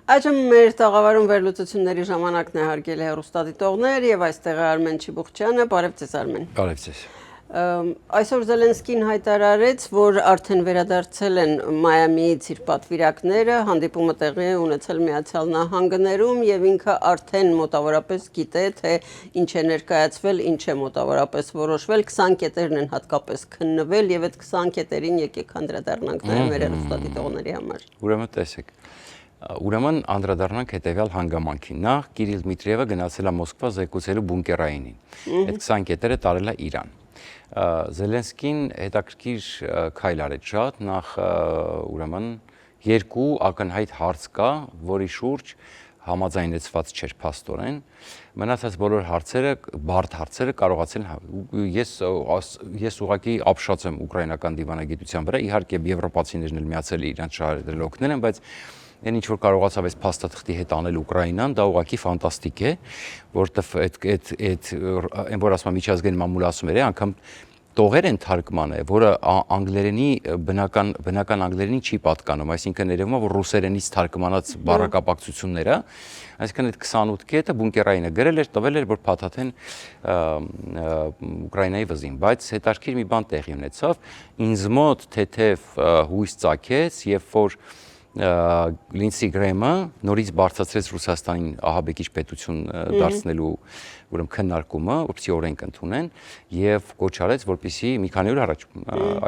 Այժմ մեր տաղավարում վերլուծությունների ժամանակն է հարգելի հեռուստադիտողներ եւ այստեղ է Արմեն Չիբուխչյանը, բարև ձեզ Արմեն։ Բարև ձեզ։ Այսօր Զելենսկին հայտարարեց, որ արդեն վերադարձել են Մայամիից իր պատվիրակները, հանդիպումը տեղի է ունեցել Միացյալ Նահանգներում եւ ինքը արդեն մոտավորապես գիտե, թե ինչ է ներկայացվել, ինչ է մոտավորապես որոշվել, 20 կետերն են հատկապես քննվել եւ այդ 20 կետերին եկեք անդրադառնանք նաեւ մեր հեռուստադիտողների համար։ Ուրեմն տեսեք։ Ուրեմն անդրադառնանք հետևյալ հանգամանքին։ Նախ Կիրիլ Դմիտրիևը գնացել է Մոսկվա զեկուցելու բունկերայինին։ Այդ 20 կետերը տարել է Իրան։ Զելենսկին հետաքրքիր քայլ արեց շատ, նախ ուրեմն երկու ակնհայտ հարց կա, որի շուրջ համաձայնեցված չէր փաստորեն։ Մնացած բոլոր հարցերը, բարդ հարցերը կարողացել ես ուղղակի ապշած եմ ուկրաինական դիվանագիտության վրա, իհարկե եվրոպացիներն էլ միացել իրենց շահերել օգնել են, բայց այն ինչ որ կարողացավ այս փաստաթղթի հետ անել Ուկրաինան, դա ուղղակի ֆանտաստիկ է, որտեվ այդ որ ասում եմ միջազգային մամուլը ասում էր, անգամ տողեր են թարգմանը, որը անգլերենի բնական անգլերենի չի պատկանում, այսինքն երևում է, որ ռուսերենից թարգմանած բառակապակցությունները, այսինքն այդ 28 կետը բունկերայինը գրել էր, տվել էր, որ փաթաթեն Ուկրաինայի վզին, բայց հետաքրքիր մի բան տեղի ունեցավ, ինձ մոտ թեթև հույս ծագեց, երբ որ Լինսի Գրեմը նորից բարձրացրեց Ռուսաստանին ահաբեկիչ պետություն դարձնելու ուրեմն քննարկումը, որպեսզի օրենք ընդունեն եւ կոչ արեց, որպեսզի մի քանի օր առաջ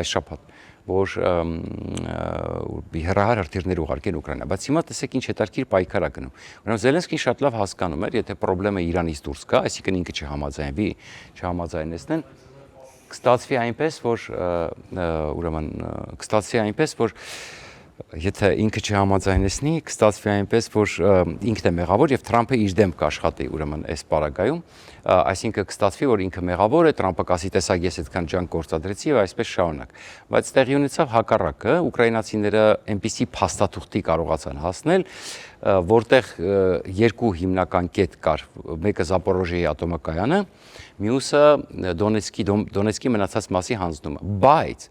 այս շաբաթ որ հեռահար հրթիռներ ուղարկեն Ուկրաինա, բայց հիմա տեսեք ինչ հետաքրքիր պայքար է գնում։ Ուրեմն Զելենսկին շատ լավ հասկանում էր, եթե խնդրեմը Իրանից դուրս գա, այսինքն ինքը չհամաձայնվի, չհամաձայնեցնեն, կստացվի այնպես, որ եթե ինքը չհամաձայնեցնի, կստացվի այնպես, որ ինքն է մեղավոր եւ Թրամփը իր դեմ կաշխատի ուրեմն այս պարագայում, այսինքն կստացվի, որ ինքը մեղավոր է, Թրամփը կասի տեսակ ես այդքան ջանք գործադրեցի եւ այսպես շարունակ։ Բայց տեղի ունեցավ հակառակը, ուկրաինացիները այնպիսի փաստաթուղթի կարողացան հասնել, որտեղ երկու հիմնական կետ կար, մեկը Զապորոժիեի ատոմակայանը, մյուսը Դոնեցկի մնացած մասի հանձնումը, բայց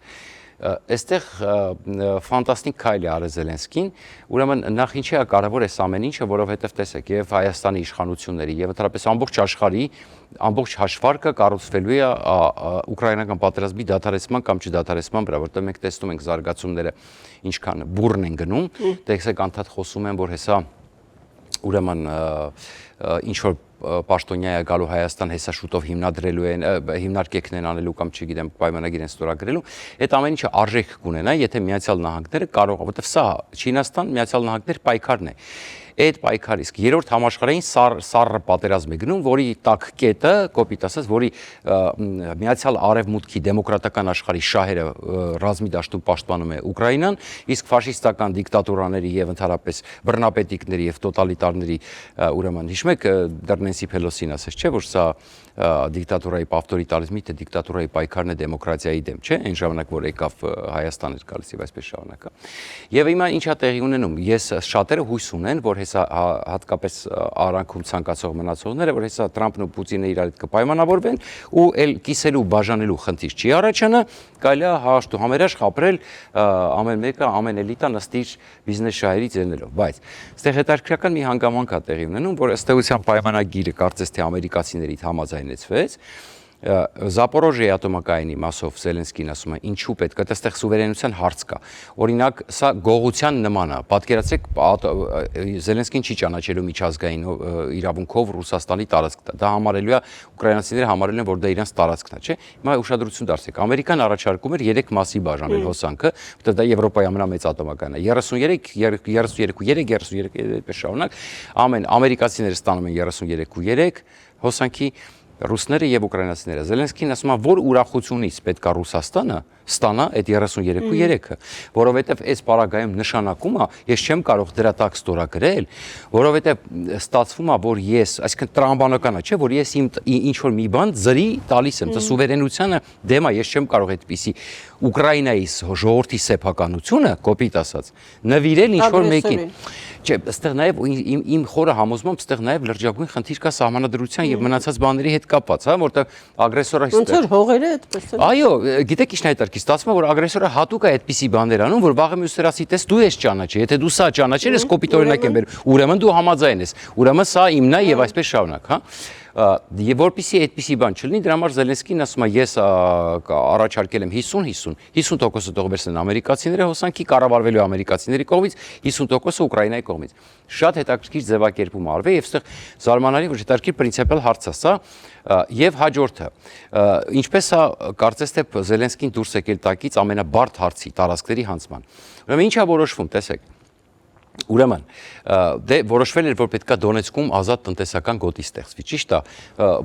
այստեղ ֆանտաստիկ քայլ է արել Զելենսկին, ուրեմն նախ ինչի է կարևոր այս ամեն ինչը, որովհետև տեսեք, եւ Հայաստանի իշխանությունների եւ ընդհանրապես ամբողջ աշխարհի ամբողջ հաշվարկը կառուցվելու է ուկրաինական պատերազմի դադարեցման կամ չդադարեցման վրա, որտեղ մենք տեսնում ենք զարգացումները ինչքան բուրն են գնում, տեսեք անդադ խոսում են, որ հեսա ուրեմն ինչ որ պաշտոնյա է գալու Հայաստան, հեսա շուտով հիմնադրելու են, հիմնարկեքն են անելու կամ չգիտեմ, պայմանագիր են ստորագրելու, այդ ամեն ինչը արժեք կունենա, եթե Միացյալ Նահանգները կարող, որովհետև սա Չինաստան, Միացյալ Նահանգներ պայքարն է։ Այդ պայքարը իսկ երրորդ համաշխարհային սառը պատերազմ է գնում, որի տակ կետը, կոպիտ ասած, որի Միացյալ Արևմուտքի դեմոկրատական աշխարհի շահերը ռազմի դաշտում պաշտպանում է Ուկրաինան, իսկ ֆաշիստական դիկտատուրաների եւ ընդհանրապես բռնապետիկների եւ տոտալիտարների ուրեմն հիշում եք Նենսի Փելոսին ասաց, չէ՞ որ սա դիկտատուրայի ավտորիտարիզմի թե դիկտատուրայի պայքարն է դեմոկրատիայի դեմ, չէ՞, այն ժամանակ որ եկավ Հայաստան էր գալիս եւ այսպես շարունակա։ Եվ հիմա ինչա տեղի ունենում, ես շատերը հույս ունեն, որ հեսա հատկապես արանքում ցանկացող մնացողները, որ հեսա Թրամփն ու Պուտինը իրար հետ կպայմանավորվեն ու էլ կիսելու բաժանելու խնդիր չի առաջանա, կարելի է հաշտ ու համերաշխ ապրել ամեն մեկը ամեն էլիտա նստիր բիզնես շահերից ելնելով, բայց այստեղ հետաքրքրական մի հանգամանք է տեղի ունենում, որ ըստ էության պայմանագիրը կարծես թե ամերիկացիներից համաձայնեցվեց, Զապորոժիեի ատոմակայանի մասով Զելենսկին ասում է, ինչու պետք է, այստեղ սուվերենության հարց կա։ Օրինակ, սա գողության նման է։ Պատկերացրեք, Զելենսկին չի ճանաչելու միջազգային իրավունքով Ռուսաստանի տարածքը։ Դա համարելու է ուկրաինացիները համարել են, որ դա իրենց տարածքն է, չէ՞։ Հիմա ուշադրություն դարձրեք, Ամերիկան առաջարկում էր 3 մասի բաժանել հոսանքը, որտեղ դա Եվրոպայի ամենամեծ ատոմակայանն է։ 33 այդպես շարունակ, ամերիկացիները ստանում են 33 հոսանքի, ռուսները եւ ուկրաինացիները։ Զելենսկին ասում է, որ ուրախությունից պետք է Ռուսաստանը ստանա այդ 33-ը, որովհետեւ այս պարագայում նշանակում է, ես չեմ կարող դրա տակ ստորագրել, որովհետեւ ստացվում է, որ ես, այսինքն տրամաբանական է, չէ, որ ես ինչ որ մի բան ծրի տալիս եմ, դա սուվերենությանը դեմ է, ես չեմ կարող այդպիսի Ուկրաինայի ժողովրդի սեփականությունը, կոպիտ ասած, նվիրել ինչ որ մեկին։ Չէ, այստեղ նաև իմ խորը համոզմամբ այստեղ նաև լրջագույն խնդիր կա սահմանադրության եւ մնացած բաների հետ կապված, հա, որտեղ ագրեսորը Ոնց որ հողերը այդպես են։ Այո, գիտեք ինչ հայտարարքի, ստացվում է որ ագրեսորը հատուկ է այդպիսի բաներ անում, որ վաղը մյուսը ասի, տես դու ես ճանաչի, եթե դու սա ճանաչել ես, կոպիտ օրինակ եմ բերում, ուրեմն դու համաձայն ես, ուրեմն սա իմն է եւ այսպես շարունակ, հա։ Եվ որպեսզի այդպիսի բան չլինի, դրա համար Զելենսկին ասում է, ես առաջարկել եմ 50% տողբերսն ամերիկացիները հոսանքի կառավարվելու ամերիկացիների կողմից, 50% Ուկրաինայի կողմից։ Շատ հետաքրքիր ձևակերպում արվե եւ այստեղ զարմանալի որ հետաքրքիր պրինցիպալ հարց է սա եւ հաջորդը ինչպես է կարծես թե Զելենսկին դուրս եկել տակից ամենաբարդ հարցի տարածքների հանձնման։ Ուրեմն ինչա որոշվում, տեսեք Ուրեմն, դե որոշվել էր, որ պետքա Դոնեցկում ազատ տնտեսական գոտի ստեղծվի, ճիշտ է,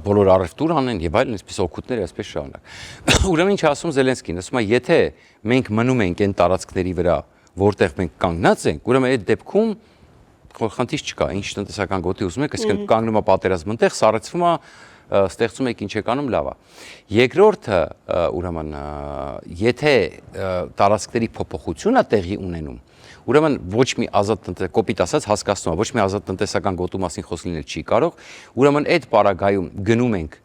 բոլոր առևտուր անեն եւ այլն, այսպես օգուտներ, այսպես շարունակ։ Ուրեմն ինչ ասում Զելենսկին, ասում է, եթե մենք մնում ենք այն տարածքների վրա, որտեղ մենք կանգնած ենք, ուրեմն այդ դեպքում խնդիր չկա, ինչ տնտեսական գոտի ուզում եք, այսինքն կանգնում է պատերազմ այնտեղ, սառեցվում է ստեղծում եք ինչ եք անում լավ է։ Երկրորդը, ուրեմն, եթե տարածքների փոփոխություն է տեղի ունենում, ուրեմն ոչ մի ազատ կոպիտ ասած հասկացնում է, ոչ մի ազատ տնտեսական գոտու մասին խոսք լինել չի կարող, ուրեմն այդ պարագայում գնում ենք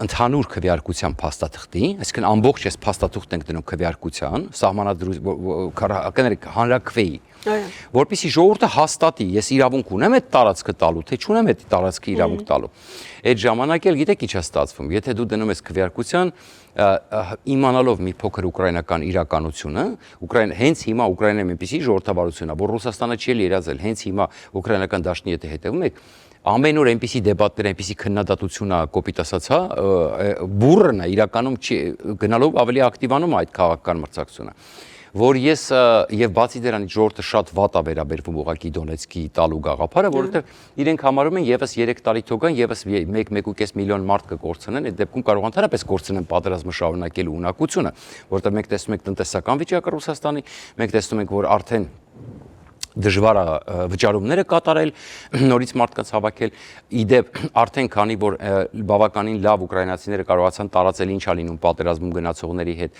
ընդհանուր քվեարկության փաստաթղթի, այսինքն ամբողջ այս փաստաթուղթն ենք դնում քվեարկության, սահմանադրության հանրաքվեի, որպեսզի ժողովուրդը հաստատի, ես իրավունք ունեմ այդ տարածքը տալու, թե չունեմ այդ տարածքը իրավունք տալու։ Այդ ժամանակ էլ գիտեք ինչ է ստացվում, եթե դու դնում ես քվեարկության, իմանալով մի փոքր ուկրաինական իրականությունը, հենց հիմա Ուկրաինայում այնպեսի ժողովրդավարություն է, որ Ռուսաստանը չի երազել, հենց հիմա ուկրաինական դաշտի եթե հետևում եք, ամեն օր այնպիսի դեբատներ, այնպիսի քննադատություն է, կոպիտ ասած, հա, բուրըն է, իրականում գնալով ավելի ակտիվանում է այդ քաղաքական մրցակցությունը, որ ես եւ բացի դրանից ժողովուրդը շատ վատ է վերաբերվում ուղղակի Դոնեցկի տալու գաղափարը, որովհետեւ իրենք համարում են եւս 3 տարի թողան, եւս 1.5 միլիոն մարդ կկորցնեն, այդ դեպքում կարող ընդհանրապես կորցնեն պատերազմը շարունակելու ունակությունը, որովհետեւ մենք տեսնում ենք տնտեսական վիճակը Ռուսաստանի, մենք տեսնում ենք, որ արդեն դժվար է վճարումները կատարել, նորից մարդկանց հավաքել, իդեպ արդեն քանի որ բավականին լավ ուկրաինացիները կարողացան տարածել ինչ է լինում պատերազմում գնացողների հետ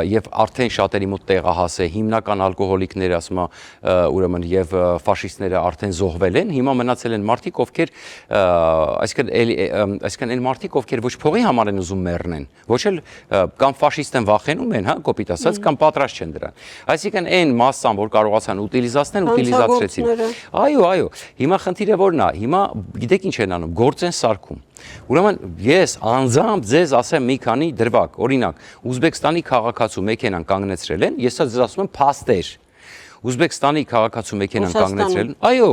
եւ արդեն շատերի մոտ տեղահաս է, հիմնական ալկոհոլիկները ասում է ուրեմն եւ ֆաշիստները արդեն զոհվել են, հիմա մնացել են մարդիկ, ովքեր այսինքն այն մարդիկ, ովքեր ոչ փողի համար են ուզում մեռնեն, ոչ էլ կամ ֆաշիստ են վախենում են, հա, կոպիտ ասած, կամ պատրաստ չեն դրան։ Այսինքն այն մասսան, որ կարողացան ուտիլիզացնել ուտիլիզացրեցին։ Այո, հիմա խնդիրը որն է, հիմա գիտեք ինչ են անում, գործ են սարքում։ Ուրեմն ես անձամբ ձեզ ասեմ մի քանի դրվագ, օրինակ, Ուզբեկստանի քաղաքացու մեքենան կանգնեցրել են, ես ձեզ ասում եմ փաստեր։ Ուզբեկստանի քաղաքացու մեքենան կանգնեցրել են։ Այո,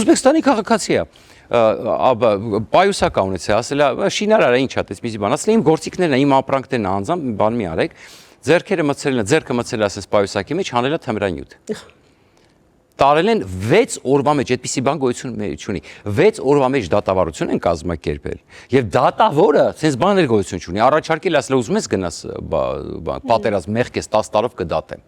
Ուզբեկստանի քաղաքացի է։ Պայուսակա ունեցել, ասել է, շինարար է, ինչ է, այսպիսի բան, ասել է իմ գործիքներն են, իմ ապրանքներն են անձամբ, բան մի արեք, ձեռքը մցրել է ասես պայուսակի մեջ, հանել է թմրանյութ։ Տարել են 6 օրվա մեջ, այդպիսի բան գոյություն չունի, 6 օրվա մեջ դատավարություն են կազմակերպել եւ դատավորը sense բաներ գոյություն չունի, առաջարկել ասել ուզում ես գնաս պատերազմ մեղքես 10 տարով կդատեմ։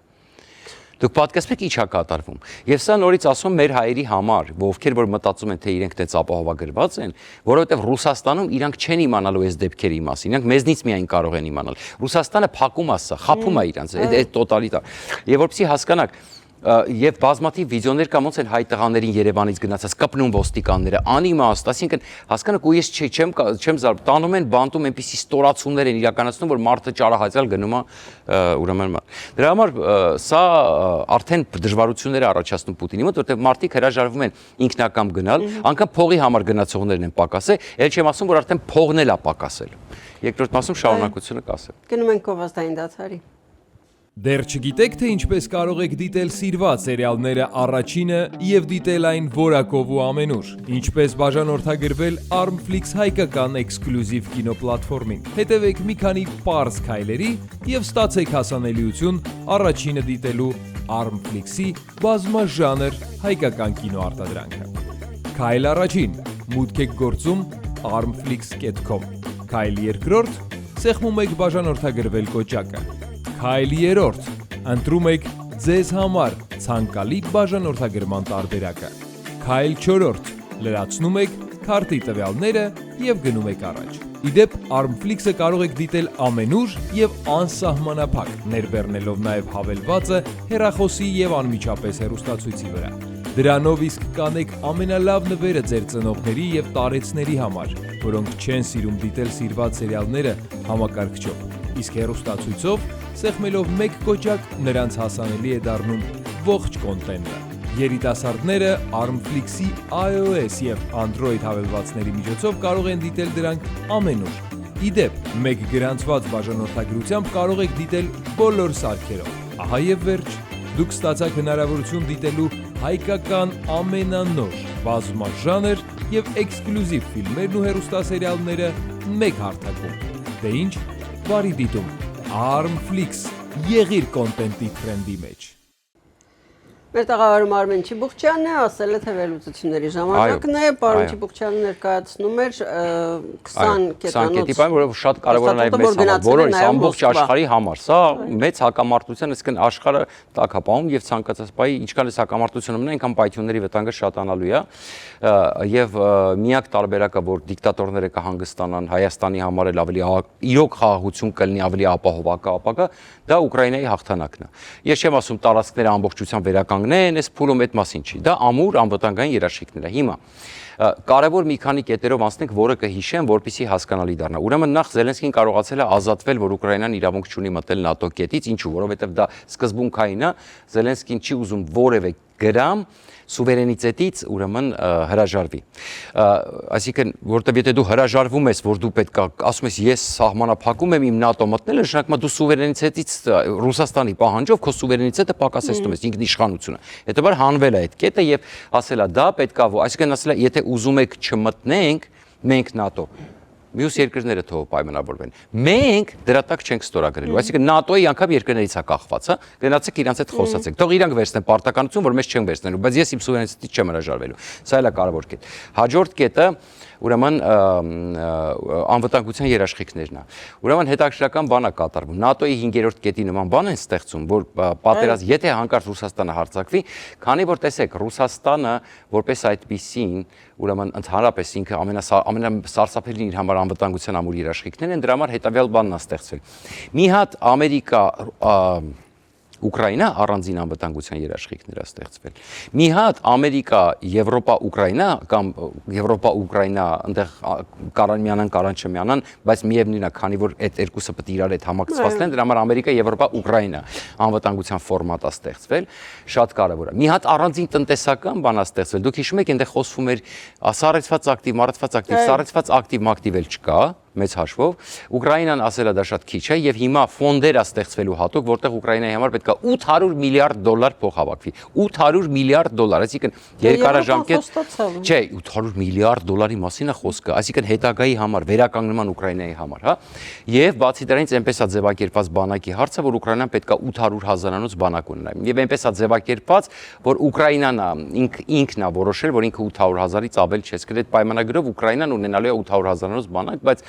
Դուք պատկերացրեք ինչ է կատարվում։ Եվ սա նորից ասում մեր հայերի համար, ովքեր որ մտածում են թե իրենք տենց ապահովագրված են, որովհետեւ Ռուսաստանում իրանք չեն իմանալու այս դեպքերի մասին, իրանք մեզնից միայն կարող են իմանալ։ Ռուսաստանը փակում է սա, խափում է իրանք, այդ տոտալիտար։ Եւ որպեսզի հասկանաք եւ բազմաթիվ վիդեոներ կա ոնց են հայ տղաներին Երևանից գնացած կպնում ոստիկանները անիմաստ, այսինքն հասկանաք ու ես չեմ տանում են բանտում այնպիսի ստորացումներ են իրականացնում որ մարդը ճարահայցալ գնում է ուրեմն դրա համար սա արդեն դժվարություններ է առաջացնում Պուտինի մոտ որտեղ մարդիկ հրաժարվում են ինքնակամ գնալ անգամ փողի համար գնացողներն են պակասել ել չեմ ասում որ արդեն փողն էլ է պակասել երկրորդ մասում շարունակությունը կասեմ գնում ենք գովազդային դադարի Դեռ չգիտեք, թե ինչպես կարող եք դիտել սիրված սերիալները առաջինը և դիտել այն որակով ու ամենուր։ Ինչպես բաժանորդագրվել Armflix հայկական էքսկլյուզիվ կինոպլատֆորմին։ Հետևեք մի քանի պարզ քայլերի և ստացեք հասանելիություն առաջինը դիտելու Armflix-ի բազմաժանր հայկական կինոարտադրանքը։ Քայլ առաջին, մուտք եք գործում armflix.com։ Քայլ երկրորդ, սեղմում եք բաժանորդագրվել կոճակը։ Քայլ երրորդ, ընտրում եք ձեզ համար ցանկալի բաժանորդագրման տարբերակը։ Քայլ չորրորդ, լրացնում եք քարտի տվյալները և գնում եք առաջ։ Իդեպ Armflix-ը կարող եք դիտել ամենուր և անսահմանափակ, ներբեռնելով նաև հավելվածը հեռախոսի և անմիջապես հեռուստացույցի վրա։ Դրանով իսկ կանեք ամենալավ նվերը ձեր ծնողների եւ տարեցների համար, որոնք չեն սիրում դիտել սիրված սերիալները համակարգչով։ Իսկ հեռուստացույցով սեղմելով մեկ կոճակ նրանց հասանելի է դառնում ողջ կոնտենտը։ Երիտասարդները Armflix-ի iOS եւ Android հավելվածների միջոցով կարող են դիտել դրանք ամենուր։ Իդեպ, մեկ գրանցված բաժանորդագրությամբ կարող եք դիտել բոլոր սարքերով։ Ահա եւ վերջ, դուք ստացաք հնարավորություն դիտելու հայկական ամենանոր, բազմաժանր եւ էքսկլյուզիվ ֆիլմերն ու հեռուստասերիալները մեկ հարթակում։ Դե ինչ, բարի դիտում։ Armflix, եղիր կոնտենտի թրենդի մեջ։ Մեր տաղավարում Արմեն Չիբուխչյանն է, ասել է, թե վերլուծությունների ժամանակն է, պարոն Չիբուխչյանը ներկայացնում էր 20 կետանոց, որը շատ կարևոր է նաև մեծ համար, բոլորիս ամբողջ աշխարհի համար։ Սա մեծ հակամարտության, այսինքն աշխարհը տաքապահում եւ ցանկացած պահի ինչքան էս հակամարտությունը մնա, այնքան պայթյունների վտանգը շատանալու է։ Եվ միակ տարբերակը, որ դիկտատորները կհանգստանան, Հայաստանի համար էլ ավելի իրոք խաղաղություն կլինի, ավելի ապահով ապագա, դա Ուկրաինայի հաղթանակն է։ Ես չեմ ասում տարածքները ամբողջությամբ վերականգնեն, այս փուլում այդ մասին չի։ Դա ամուր անվտանգային երաշխիքներ է։ Հիմա կարևոր մի քանի կետերով անցնենք, որը կհիշեմ, որպեսզի հասկանալի դառնա։ Ուրեմն նախ Զելենսկին կարողացել է ազատվել, որ Ուկրաինան իրավունք չունի մտնել ՆԱՏՕ կետից, ինչու, որովհետև դա սկզբունքային է, Զելենսկին չի ուզում որևէ գրամ սուվերենիտետից ուրեմն հրաժարվի։ Այսինքն, որտեվ եթե դու հրաժարվում ես, որ դու պետք է ասում ես ես սահմանափակում եմ իմ ՆԱՏՕ մտնելը, նշանակում է դու սուվերենիտետից Ռուսաստանի պահանջով քո սուվերենիտետը պակասեցնում ես, ինքնիշխանությունը։ Հետևաբար հանվել է այդ կետը եւ ասել է դա պետք է, այսինքն ասել է, եթե ուզում եք չմտնենք մենք ՆԱՏՕ, մյուս երկրները թող պայմանավորվեն։ Մենք դրա տակ չենք ստորագրելու։ Այսինքն ՆԱՏՕ-ի անգամ երկրներից է կախված, հա։ Գնացեք իրանց հետ խոսացեք։ Թող իրանք վերցնեն պարտականություն, որ մեզ չեն վերցնելու, բայց ես իմ սուվերենիտետից չեմ հրաժարվելու։ Սա էլ է կարևոր կետ։ Հաջորդ կետը ուրեմն անվտանգության երաշխիքներն է։ Ուրեմն հետաքրքրական բան է կատարվում։ ՆԱՏՕ-ի 5-րդ կետի նման բան են ստեղծում, որ պատերազմ, եթե հանկարծ Ռուսաստանը հարձակվի, քանի որ տեսեք, Ռուսաստանը որպես այդպիսին, ուրեմն ընդհանրապես ինքը ամենասարսափելին իր համար անվտանգության ամուր երաշխիքներ են, դրա համար հետևյալ բանն է ստեղծվել։ Մի հատ Ամերիկա Ուկրաինա առանձին անվտանգության երաշխիքներ է ստեղծվել։ Մի հատ Ամերիկա, Եվրոպա, Ուկրաինա կամ Եվրոպա, Ուկրաինա, այնտեղ կարան միանան, կարան չմիանան, բայց միևնույնն է, քանի որ այդ երկուսը պետք է իրար հետ համակցված լինեն, դրա համար Ամերիկա, Եվրոպա, Ուկրաինա անվտանգության ֆորմատ է ստեղծվել, շատ կարևոր է։ Մի հատ առանձին տնտեսական բան է ստեղծվել։ Դուք հիշում եք, այնտեղ խոսվում էր սառեցված ակտիվ, մառեցված ակտիվ, սառեցված ակտիվ մակտիվ էլ չկա։ Մեծ հաշվով Ուկրաինան ասել է դա շատ քիչ է եւ հիմա ֆոնդեր է ստեղծվելու հատուկ, որտեղ Ուկրաինայի համար պետք է $800 միլիարդ փող հավաքվի։ $800 միլիարդ, այսինքն երկարաժամկետ, չէ, $800 միլիարդ մասին է խոսքը, այսինքն հետագայի համար, վերականգնման Ուկրաինայի համար, հա։ Եվ բացի դրանից այնպես է ձևակերպված բանակի հարցը, որ Ուկրաինան պետք է 800,000-անոց բանակ ունենա։ Եվ այնպես է ձևակերպված, որ Ուկրաինան ինքն է որոշել, որ ինքը 800,000-ից ավել չէ, այսինքն այդ պայմանագրով Ուկրաինան ունենալու է 800,000-անոց բանակ, բայց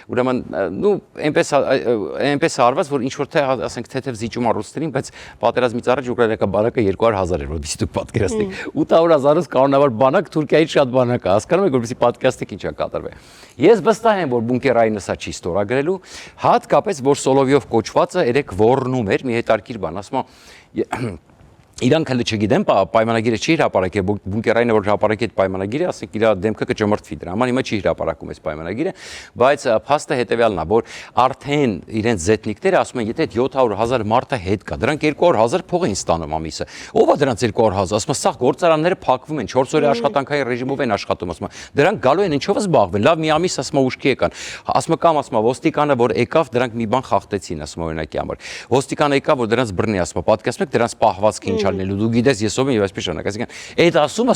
ուրեմն նու այնպես արված, որ ինչ որ թե ասենք թեթև զիջում առուստերին, բայց պատերազմից առաջ ուկրաինական բանակը 200,000 էր, որովհետեւ դուք պատկերացնեք 800,000-ից կանոնավոր բանակ Թուրքիայից շատ բանակ է, հասկանում եք, որովհետեւ պատկերացնեք ինչ է կատարվել։ Ես վստահ եմ, որ բունկերայինը սա չի ստորագրելու, հատկապես որ Սոլովյով կոչվածը երեք ոռնում էր մի հետարքիր բան, ասում է իրանք հələ չգիտեմ, պայմանագիրը չի հրապարակել, բունկերայինը որ հրապարակի այդ պայմանագիրը, ասենք իր դեմքը կճմրթվի դրա համար, հիմա չի հրապարակում այս պայմանագիրը, բայց փաստը հետևյալն է, որ արդեն իրենց զեթնիկները ասում են, եթե 700,000 մարդը հետ կա, դրանք 200,000 փող են ստանում ամիսը։ Ո՞վ է դրանց 200,000, ասում է, սա գործարանները փակվում են, 4 օրյա աշխատանքային ռեժիմով են աշխատում, ասում է, դրանք գալու են ինչով զբաղվել, լավ մի ամիս ասում է ուշքի եկան, ասում է կամ ասում է ոստիկանը որ եկավ, դրանք մի բան խախտեցին, ասում է օրինակի համար, ոստիկանը եկավ որ դրանց բռնի, ասում է, պատկերացնում եք դրանց պահվածքը ինչ լինելու, դու գիտես ես ով եմ եւ այսպես շարունակ, այսինքն այդ ասումը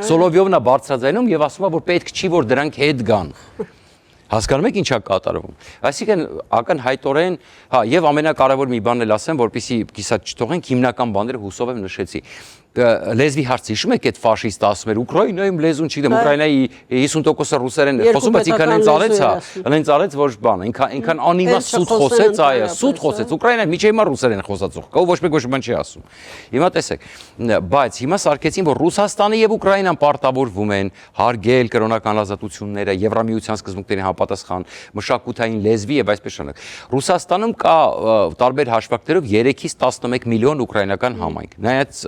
Սոլովյովն է բարձրաձայնում եւ ասում է որ պետք չի որ դրանք հետ գան։ Հասկանում եք ինչ է կատարվում։ Այսինքն ակնհայտորեն, հա, եւ ամենակարևոր մի բան էլ ասեմ, որպեսզի կիսա չթողենք, հիմնական բաները հուսով եմ նշեցի։ Լեզվի հարցը հիշում եք այդ ֆաշիստը ասում էր Ուկրաինայում լեզուն չգիտեմ Ուկրաինայի 50%-ը ռուսերեն խոսում, բայց ինքն հենց արեց, հա, հենց արեց ոչ բան, ինքան անիմաստ սուտ խոսեց, այո, սուտ խոսեց, Ուկրաինայում միջի հիմա ռուսերեն խոսածող կա, ոչ մեկ ոչ բան չի ասում։ Հիմա տեսեք, բայց հիմա սարքեցին, որ Ռուսաստանը եւ Ուկրաինան պարտավորվում են հարգել կրոնական ազատությունները, Եվրամիության սկզբունքներին համապատասխան, մշակութային լեզվի եւ այսպես շարունակ։ Ռուսաստանում կա տարբեր հաշվարկներով 3-ից 11 միլիոն ուկրաինական համայնք։ Նայած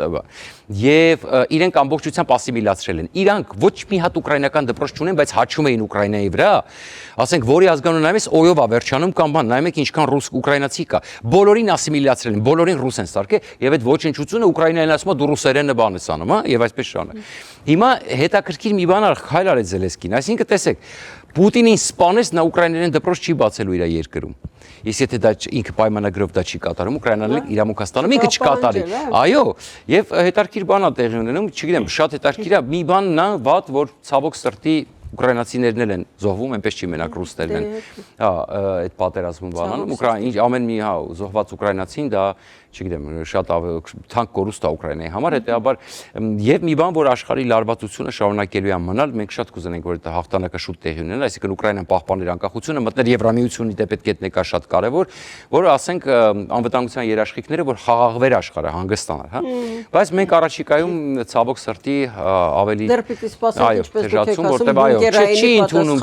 եւ իրենք ամբողջությամբ ասիմիլացրել են։ Իրանք ոչ մի հատ ուկրաինական դպրոց չունեն, բայց հաչում էին Ուկրաինայի վրա, ասենք որի ազգանուն նայում ես օյով է վերջանում կամ բան, նայում եք ինչքան ռուս ուկրաինացի կա։ Բոլորին ասիմիլացրել են, բոլորին ռուս են սարքել եւ այդ ոչնչությունը Ուկրաինային ասում է դու ռուսերենը բան ես անում, հա, եւ այսպես շարունակ։ Հիմա հետաքրքիր մի բան հայլ արեց Զելենսկին, այսինքն տեսեք, Պուտինին սպանեց, նա ուկրաիներեն դպրոց չի բացելու իր երկրում։ Իսկ եթե դա ինքը պայմանագրով դա չի կատարում, Ուկրաինան իրավունքաստանում ինքը չկատարի։ Այո, եւ հետաքրքիր բան է տեղի ունենում, չգիտեմ, շատ հետաքրքիր է, մի բանն է վատ, որ ցավոք սրտի ուկրաինացիներն էլ են զոհվում, այնպես չի մենակ ռուսներն են։ Հա, այդ պատերազմում բանանում, ամեն մի հա զոհված ուկրաինացին դա, չգիտեմ, շատ թանկ կորուստ է Ուկրաինայի համար, հետեւաբար եւ մի բան, որ աշխարհի լարվածությունը շարունակելու է մնալ, մենք շատ կուզենենք, որ դա հաղթանակը շուտ տեղի ունենա, այսինքն Ուկրաինան պահպաներ անկախությունը, մտներ Եվրամիությունի դեպ պետք է կա շատ կարեւոր, որ ասենք անվտանգության երաշխիքները, որ խաղաղվեր աշխարհը հանգստանար, հա։ Բայց մենք առաջիկայում ցավոք սրտի ավելի դեռ պիտի սպասենք ինչպես դուք եք որտեւ այո,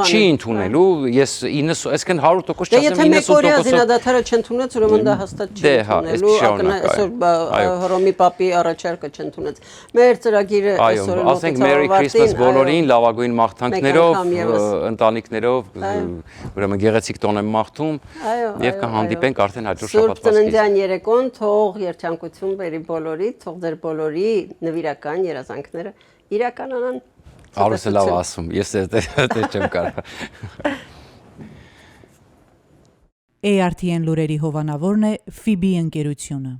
չի ընդունելու, ես 90, այսինքն 100% չասեմ 90%։ Եթե մեկ օրյա զինադադարը չընդունեց, ուրեմն դա հաստատ չի ընդունելու, այսօր Հռոմի Պապի առաջարկը չընդունեց։ Մեր ծրագիրը այսօր ասենք Merry Christmas բոլորին, լավագույն մաղթանքներով, ընտանիքներով, ուրեմն գեղեցիկ տոն եմ մաղթում եւ կհանդիպենք արդեն հաջորդ շաբաթ Սուրբ Ծննդյան երեկոն թող երջանկություն բերի բոլորի, թող ձեր բոլորի նվիրական երազանքները իրականանան։ Արուսը լավ ասում, ես դա չեմ կարող։ ARTN լուրերի հովանավորն է FIBI ընկերությունը։